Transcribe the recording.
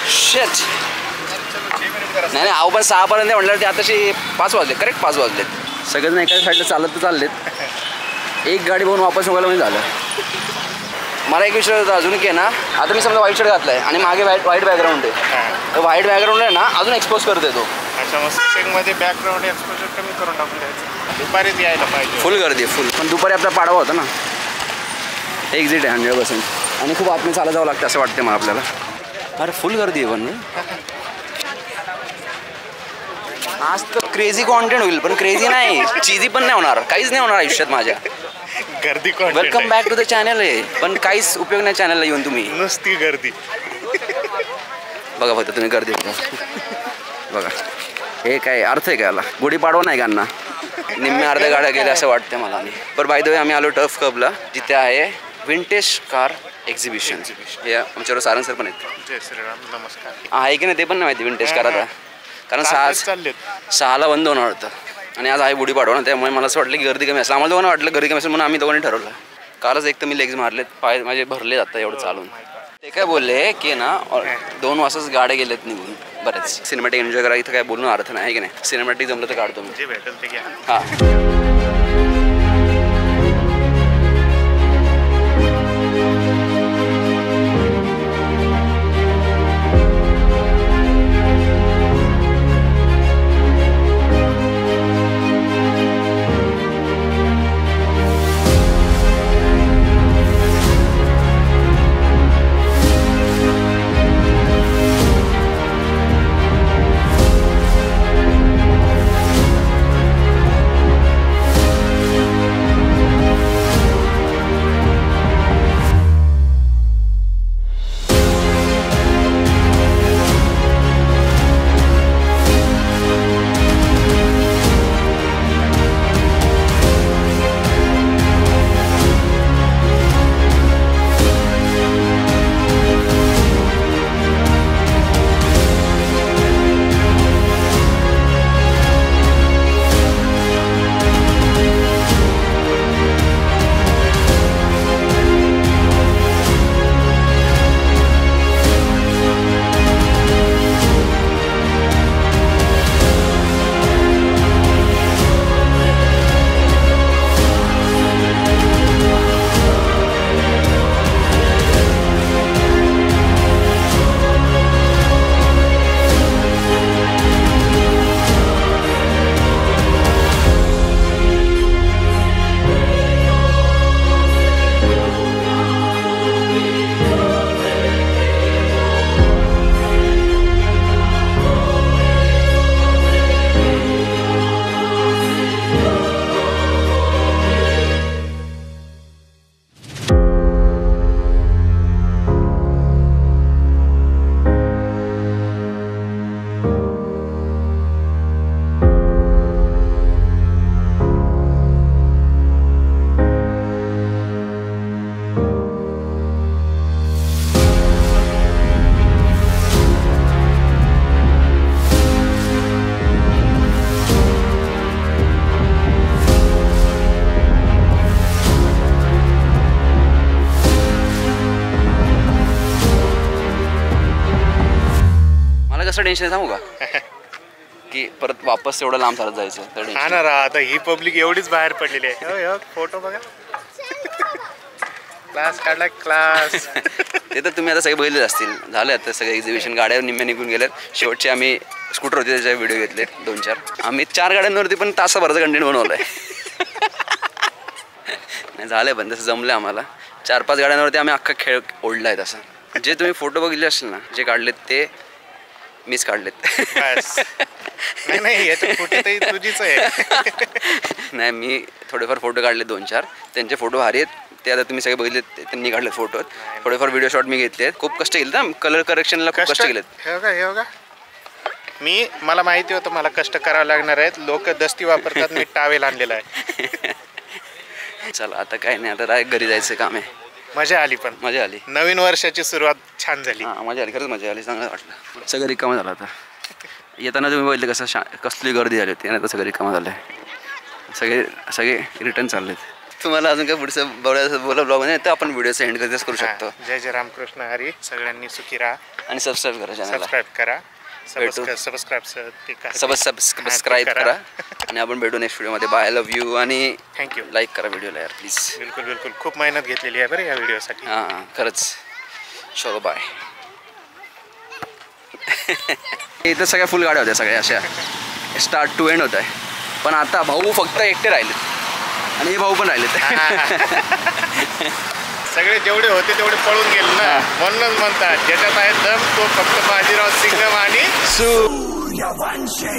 शेट नाही अहो पण 6 पर्यंत म्हटलं ते आताशी 5 वाजले करेक्ट 5 वाजलेत सगळेजण एका साईडला चालत तर चाललेत एक गाडी बघून वापस व्हायला म्हणजे झालं मला एक विषय होता अजून की ना आता मी समजा व्हाईट शर्ट घातला आहे आणि मागे व्हाईट बॅकग्राऊंड आहे तर व्हाईट बॅकग्राऊंड आहे ना अजून एक्सपोज करतो तो अच्छा मग सेटिंगमध्ये बॅकग्राऊंड एक्सपोजर कमी करून टाकून द्यायचं दुपारीच यायला पाहिजे फुल गर्दी फुल पण दुपारी आपला पाडावा होता ना एक्झिट आहे 100% आणि खूप आतमध्ये चालत जावं लागतं असं वाटतं मला आपल्याला अरे फुल गर्दी आहे पण आज तर क्रेझी कॉन्टेंट होईल पण क्रेझी नाही चीजी पण नाही होणार काहीच नाही होणार आयुष्यात माझ्या गर्दी welcome back to the channel आहे पण काहीच उपयोग नाही चॅनलला येऊन तुम्ही नुसती गर्दी बघा फक्त तुम्ही गर्दी बघा हे काय अर्थ आहे का याला गुढीपाडवा नाही गाणं निम्म्या अर्ध्या गाड्या गेल्या असं वाटतं मला पण बाय द वे आम्ही आलो टफ क्लबला जिथे आहे विंटेज कार एक्झिबिशन हे आमच्यावर सारंग सर पण आहेत जय श्रीराम नमस्कार आहे की नाही ते पण नाही माहिती विंटेज कार आता कारण 6ला बंद होणार होतं आणि आज आहे गुढीपाडवा ना त्यामुळे मला असं वाटलं की गर्दी कमी असेल आम्हाला दोघांना वाटलं गर्दी कमी असेल म्हणून आम्ही दोघांनी ठरवलं कालच एक तर मी लेग्स मारलेत पाय माझे भरले जातात एवढं चालून ते काय बोलले की ना 2 वाजताच गाड्या गेलेत निघून बरेच सिनेमॅटिक एन्जॉय करा इथं काय बोलून अर्थ नाही की नाही सिनेमॅटिक जमलं तर काढतो मी जे भेटेल ते घ्या हां कसं टेन्शन सांगू का की परत वापस एवढं लांब चालत जायचं तर हा ना आता ही पब्लिक एवढीच बाहेर पडलेली आहे फोटो बघा क्लास काढला क्लास ते तर तुम्ही आता सगळे बघितलेच असतील झाले आता सगळे एक्झिबिशन गाड्या निम्म्या निघून गेल्यात शेवटचे आम्ही स्कूटर होते त्याचे व्हिडिओ घेतले 2-4 आम्ही 4 गाड्यांवरती पण तासाभराचं कंटेंट बनवलं आहे नाही झालं पण तसं जमलं आम्हाला 4-5 गाड्यांवरती आम्ही अख्खा खेळ ओढला आहे तसं जे तुम्ही फोटो बघितले असतील ना जे काढलेत ते मीच काढलेत नाही याचे फोटो तर तुझीच आहे नाही मी थोडेफार फोटो काढले 2-4 त्यांचे फोटो भारी आहेत ते आता तुम्ही सगळे बघितले त्यांनी काढले फोटो थोडेफार व्हिडिओ शॉट मी घेतले खूप कष्ट केले ना कलर करेक्शनला खूप कष्ट केलेत हे बघा मला माहिती होतं मला कष्ट करावं लागणार आहेत लोक दस्ती वापरतात मी टावेल आणलेला आहे चला आता काही नाही आता घरी जायचं काम आहे मजा आली पण मजा आली नवीन वर्षाची सुरुवात छान झाली मजा आली खरंच मजा आली चांगलं वाटलं सगळं रिकामं झालं आता येताना तुम्ही बघितलं कसं कसली गर्दी झाली होती आणि आता सगळं रिकामं झालं आहे सगळे रिटर्न चाललेत तुम्हाला अजून काय पुढचं बोला ब्लॉग नाही तर आपण व्हिडिओ सेंड करू शकतो. जय जय रामकृष्ण हरी. सगळ्यांनी सुखी राहा आणि सबस्क्राईब करा चॅनलला. सबस्क्राईब करा. सबस्क्राईब करा आणि आपण भेटू नेक्स्ट व्हिडिओमध्ये. बाय, लव्ह यू आणि थँक्यू. लाईक करा व्हिडिओला यार प्लीज. बिलकुल बिलकुल खूप मेहनत घेतलेली आहे बरं या व्हिडिओसाठी. हां खरंच. चलो बाय. इथं सगळ्या फुल गाड्या होत्या सगळ्या अशा स्टार्ट टू एंड होत आहे. पण आता भाऊ फक्त एकटे राहिलेत आणि हे भाऊ पण राहिलेत. सगळे जेवढे होते तेवढे पळून गेले ना, म्हणूनच म्हणतात ज्याच्यात आहे दम तो फक्त बाजीराव सिंगम आणि सूर्यवंशी.